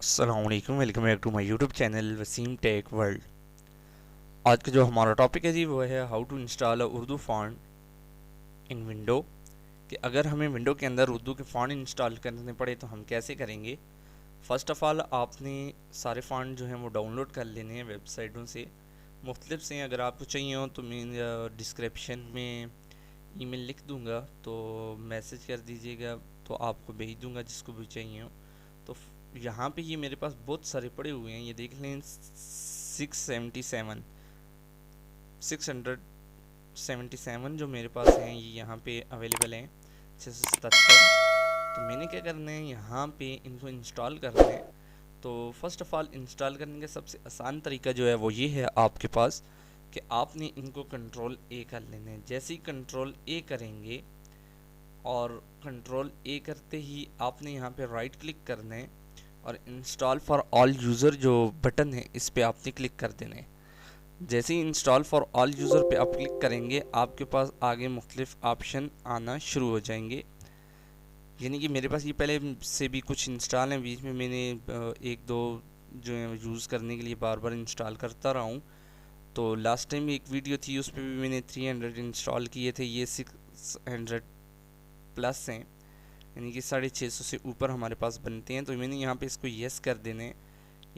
अस्सलाम वालेकुम, welcome back to my YouTube channel Waseem tech world. आज का जो हमारा टॉपिक है जी वो है how to install Urdu font in window. कि अगर हमें विंडो के अंदर उर्दू के फॉन्ट इंस्टॉल करने पड़े तो हम कैसे करेंगे। फ़र्स्ट ऑफ़ ऑल आपने सारे फॉन्ट जो हैं वो डाउनलोड कर लेने हैं वेबसाइटों से, मुख्तलिफ से। अगर आपको चाहिए हो तो मैं डिस्क्रिप्शन में ईमेल लिख दूंगा, तो मैसेज कर दीजिएगा तो आपको भेज दूंगा जिसको भी चाहिए हो। तो यहाँ पे ये मेरे पास बहुत सारे पड़े हुए हैं, ये देख लें। 677 जो मेरे पास हैं ये यहाँ पे अवेलेबल हैं, 677। तो मैंने क्या करना है, यहाँ पे इनको इंस्टॉल करना है। तो फर्स्ट ऑफ़ ऑल इंस्टॉल करने का सबसे आसान तरीका जो है वो ये है आपके पास, कि आपने इनको कंट्रोल ए कर लेना है। जैसे ही कंट्रोल ए करेंगे और कंट्रोल ए करते ही आपने यहाँ पे राइट क्लिक करना है और इंस्टॉल फॉर ऑल यूज़र जो बटन है इस पे आपने क्लिक कर देना है। जैसे ही इंस्टॉल फॉर ऑल यूज़र पे आप क्लिक करेंगे आपके पास आगे मुख्तलिफ ऑप्शन आना शुरू हो जाएंगे। यानी कि मेरे पास ये पहले से भी कुछ इंस्टॉल हैं, बीच में मैंने एक दो जो है यूज़ करने के लिए बार बार इंस्टॉल करता रहा हूँ। तो लास्ट टाइम एक वीडियो थी उस पर भी मैंने 300 इंस्टॉल किए थे, ये 600 प्लस हैं, यानी कि 650 से ऊपर हमारे पास बनते हैं। तो मैंने यहाँ पे इसको येस कर देने हैं।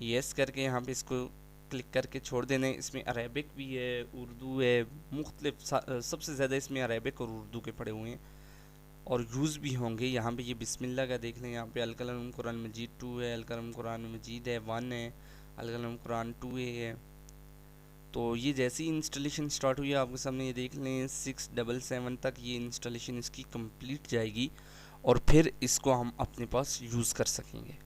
येस करके यहाँ पे इसको क्लिक करके छोड़ देने। इसमें अरेबिक भी है, उर्दू है, मुख्तलिफ सबसे ज़्यादा इसमें अरेबिक और उर्दू के पड़े हुए हैं और यूज़ भी होंगे। यहाँ पे ये बिस्मिल्लाह का देख लें, यहाँ पे अलकलम कुरान मजीद 2 है, अलकलम कुरान मजीद है 1 है, अलकलम कुरान 2 है। तो ये जैसी इंस्टॉलेशन स्टार्ट हुई है आपके सामने ये देख लें 677 तक ये इंस्टॉलेशन इसकी कंप्लीट जाएगी और फिर इसको हम अपने पास यूज़ कर सकेंगे।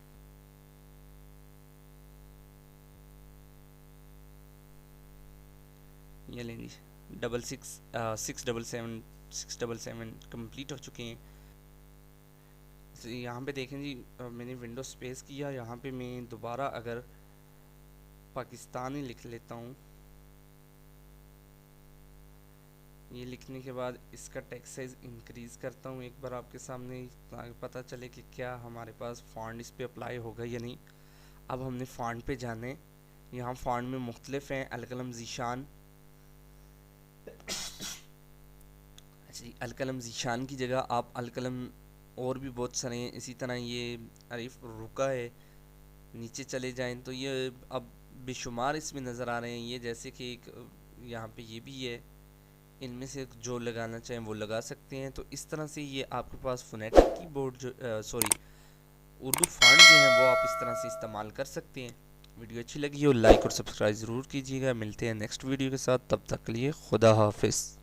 ये लेंगे 677 कंप्लीट हो चुके हैं। तो यहाँ पे देखें जी, मैंने विंडो स्पेस किया। यहाँ पे मैं दोबारा अगर पाकिस्तानी लिख लेता हूँ, ये लिखने के बाद इसका टेक्स्ट साइज़ इंक्रीज़ करता हूँ एक बार आपके सामने, ताकि पता चले कि क्या हमारे पास फ़ॉन्ट इस पे अप्लाई होगा या नहीं। अब हमने फ़ॉन्ट पे जाने, यहाँ फ़ॉन्ट में मुख्तलिफ हैं। अलकलम ज़ीशान, अच्छा अलकलम ज़ीशान की जगह आप अलकलम और भी बहुत सारे हैं। इसी तरह ये अरीफ रुका है, नीचे चले जाएं तो ये अब बेशुमार इसमें नज़र आ रहे हैं। ये जैसे कि एक यहाँ पे ये भी है, इनमें से जो लगाना चाहें वो लगा सकते हैं। तो इस तरह से ये आपके पास फोनेटिक कीबोर्ड जो सॉरी उर्दू फॉन्ट जो है वो आप इस तरह से इस्तेमाल कर सकते हैं। वीडियो अच्छी लगी हो लाइक और सब्सक्राइब ज़रूर कीजिएगा। मिलते हैं नेक्स्ट वीडियो के साथ, तब तक के लिए खुदा हाफिज़।